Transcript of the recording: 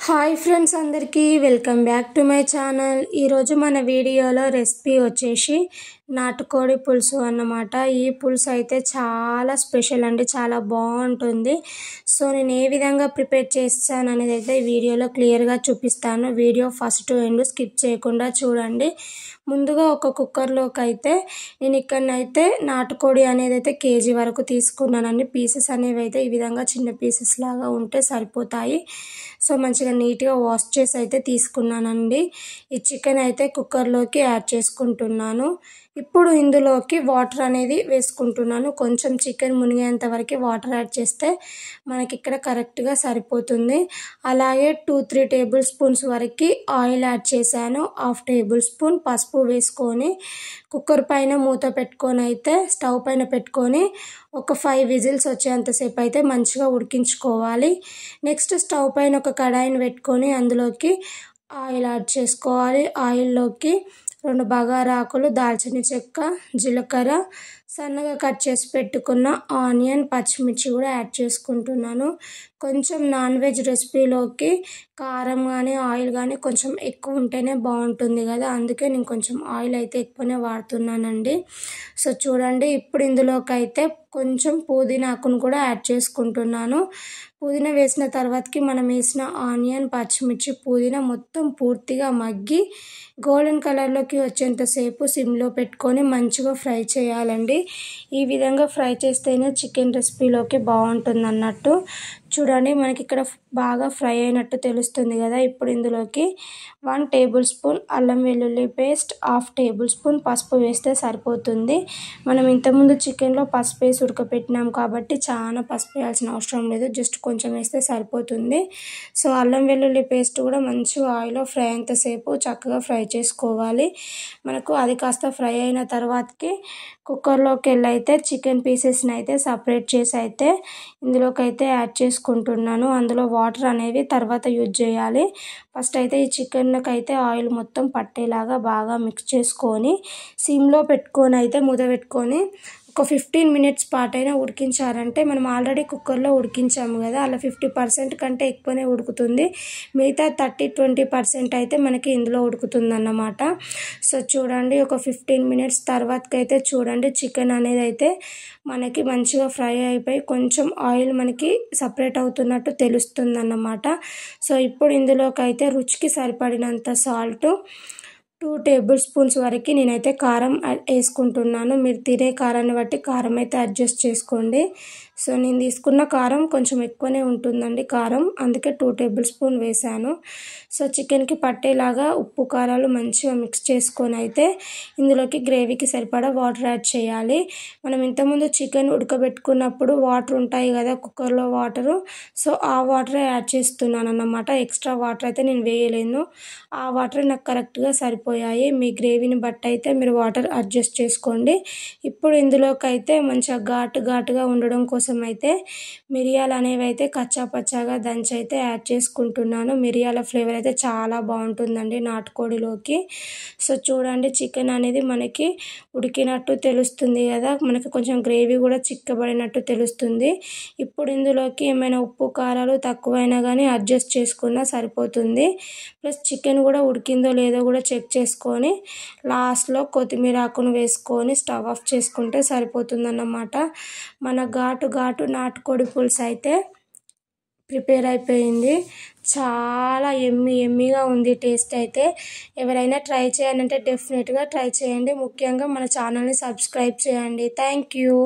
Hi friends, అందరికీ welcome back to my channel. ఈరోజు మన వీడియోలో రెసిపీ వచ్చేసి నాటుకోడి పులుసు అన్నమాట. ఈ పులుసు అయితే చాలా స్పెషల్ అండి, చాలా బాగుంటుంది. సో నేను ఏ విధంగా ప్రిపేర్ చేస్తాను అనేది అయితే ఈ వీడియోలో క్లియర్గా చూపిస్తాను. Video first to end skip చేయకుండా చూడండి. ముందుగా ఒక కుక్కర్లోకి అయితే నేను ఇక్కడనైతే నాటుకోడి అనేది అయితే కేజీ వరకు తీసుకున్నానండి. పీసెస్ అనేవి అయితే ఈ విధంగా చిన్న పీసెస్ లాగా ఉంటే సరిపోతాయి. సో మంచిగా నీట్గా వాష్ చేసి అయితే తీసుకున్నానండి. ఈ చికెన్ అయితే కుక్కర్లోకి యాడ్ చేసుకుంటున్నాను. ఇప్పుడు ఇందులోకి వాటర్ అనేది వేసుకుంటున్నాను. కొంచెం చికెన్ మునిగేంత వరకు వాటర్ యాడ్ చేస్తే మనకి ఇక్కడ కరెక్ట్గా సరిపోతుంది. అలాగే 2-3 టేబుల్ స్పూన్స్ వరకు ఆయిల్ యాడ్ చేశాను. 1/2 టేబుల్ స్పూన్ పసుపు వేసుకొని కుక్కర్ పైన మూత పెట్టుకొని అయితే స్టవ్ పైన పెట్టుకొని ఒక 5 విజిల్స్ వచ్చేంతసేపు అయితే మంచిగా ఉడికించుకోవాలి. నెక్స్ట్ స్టవ్ పైన ఒక కడాయిని పెట్టుకొని అందులోకి ఆయిల్ యాడ్ చేసుకోవాలి. ఆయిల్లోకి 2 బగారాకులు, దాల్చిన చెక్క, జీలకర్ర, సన్నగా కట్ చేసి పెట్టుకున్న ఆనియన్, పచ్చిమిర్చి కూడా యాడ్ చేసుకుంటున్నాను. కొంచెం నాన్ వెజ్ రెసిపీలోకి కారం కానీ ఆయిల్ కానీ కొంచెం ఎక్కువ ఉంటేనే బాగుంటుంది కదా, అందుకే నేను కొంచెం ఆయిల్ అయితే ఎక్కువనే వాడుతున్నానండి. సో చూడండి, ఇప్పుడు ఇందులోకి అయితే కొంచెం పుదీనాకును కూడా యాడ్ చేసుకుంటున్నాను. పుదీనా వేసిన తర్వాతకి మనం వేసిన ఆనియన్, పచ్చిమిర్చి, పుదీనా మొత్తం పూర్తిగా మగ్గి గోల్డెన్ కలర్లోకి వచ్చేంతసేపు సిమ్లో పెట్టుకొని మంచిగా ఫ్రై చేయాలండి. ఈ విధంగా ఫ్రై చేస్తేనే చికెన్ రెసిపీలోకి బాగుంటుంది అన్నట్టు. చూడండి, మనకి ఇక్కడ బాగా ఫ్రై అయినట్టు తెలుస్తుంది కదా. ఇప్పుడు ఇందులోకి 1 టేబుల్ స్పూన్ అల్లం వెల్లుల్లి పేస్ట్, 1/2 టేబుల్ స్పూన్ పసుపు వేస్తే సరిపోతుంది. మనం ఇంతకుముందు చికెన్లో పసుపు వేసి ఉడకపెట్టినాం కాబట్టి చాలా పసుపు వేయాల్సిన అవసరం లేదు, జస్ట్ కొంచెం వేస్తే సరిపోతుంది. సో అల్లం వెల్లుల్లి పేస్ట్ కూడా మంచిగా ఆయిల్లో ఫ్రై అయ్యేంతసేపు చక్కగా ఫ్రై చేసుకోవాలి. మనకు అది కాస్త ఫ్రై అయిన తర్వాతకి కుక్కర్లోకి వెళ్ళి అయితే చికెన్ పీసెస్ని అయితే సపరేట్ చేసి అయితే ఇందులోకి అయితే యాడ్ చేసుకుంటున్నాను. అందులో వాటర్ అనేవి తర్వాత యూజ్ చేయాలి. ఫస్ట్ అయితే ఈ చికెన్కి అయితే ఆయిల్ మొత్తం పట్టేలాగా బాగా మిక్స్ చేసుకొని సిమ్లో పెట్టుకొని అయితే మూత పెట్టుకొని ఒక 15 మినిట్స్ పాటైనా ఉడికించారంటే, మనం ఆల్రెడీ కుక్కర్లో ఉడికించాము కదా, అలా 50% కంటే ఎక్కువనే ఉడుకుతుంది. మిగతా 30-20% అయితే మనకి ఇందులో ఉడుకుతుంది అన్నమాట. సో చూడండి, ఒక 15 మినిట్స్ తర్వాతకైతే చూడండి చికెన్ అనేది అయితే మనకి మంచిగా ఫ్రై అయిపోయి కొంచెం ఆయిల్ మనకి సపరేట్ అవుతున్నట్టు తెలుస్తుంది అన్నమాట. సో ఇప్పుడు ఇందులోకి అయితే రుచికి సరిపడినంత సాల్ట్, 2 టేబుల్ స్పూన్స్ వరకు నేనైతే కారం వేసుకుంటున్నాను. మీరు తినే కారాన్ని బట్టి కారం అయితే అడ్జస్ట్ చేసుకోండి. సో నేను తీసుకున్న కారం కొంచెం ఎక్కువనే ఉంటుందండి కారం, అందుకే 2 టేబుల్ స్పూన్ వేసాను. సో చికెన్కి పట్టేలాగా ఉప్పు కారాలు మంచిగా మిక్స్ చేసుకొని అయితే ఇందులోకి గ్రేవీకి సరిపడా వాటర్ యాడ్ చేయాలి. మనం ఇంతకుముందు చికెన్ ఉడకబెట్టుకున్నప్పుడు వాటర్ ఉంటాయి కదా కుక్కర్లో వాటరు, సో ఆ వాటరే యాడ్ చేస్తున్నాను అన్నమాట. ఎక్స్ట్రా వాటర్ అయితే నేను వేయలేను, ఆ వాటర్ నాకు కరెక్ట్గా సరిపోయాయి. మీ గ్రేవీని బట్టి అయితే మీరు వాటర్ అడ్జస్ట్ చేసుకోండి. ఇప్పుడు ఇందులోకి అయితే మంచిగా ఘాటుగా ఉండడం కోసం అయితే మిరియాలు అనేవి అయితే కచ్చా పచ్చాగా దంచి అయితే యాడ్ చేసుకుంటున్నాను. మిరియాల ఫ్లేవర్ అయితే చాలా బాగుంటుందండి నాటుకోడిలోకి. సో చూడండి, చికెన్ అనేది మనకి ఉడికినట్టు తెలుస్తుంది కదా, మనకి కొంచెం గ్రేవీ కూడా చిక్కబడినట్టు తెలుస్తుంది. ఇప్పుడు ఇందులోకి ఏమైనా ఉప్పు కారాలు తక్కువైనా కానీ అడ్జస్ట్ చేసుకున్నా సరిపోతుంది. ప్లస్ చికెన్ కూడా ఉడికిందో లేదో కూడా చెక్ చేసుకొని లాస్ట్లో కొత్తిమీర ఆకును వేసుకొని స్టవ్ ఆఫ్ చేసుకుంటే సరిపోతుందన్నమాట. మన ఘాటు నాటుకోడి పులుసు అయితే ప్రిపేర్ అయిపోయింది. చాలా ఎమ్మీగా ఉంది టేస్ట్ అయితే. ఎవరైనా ట్రై చేయాలంటే డెఫినెట్గా ట్రై చేయండి. ముఖ్యంగా మన ఛానల్ని సబ్స్క్రైబ్ చేయండి. Thank you.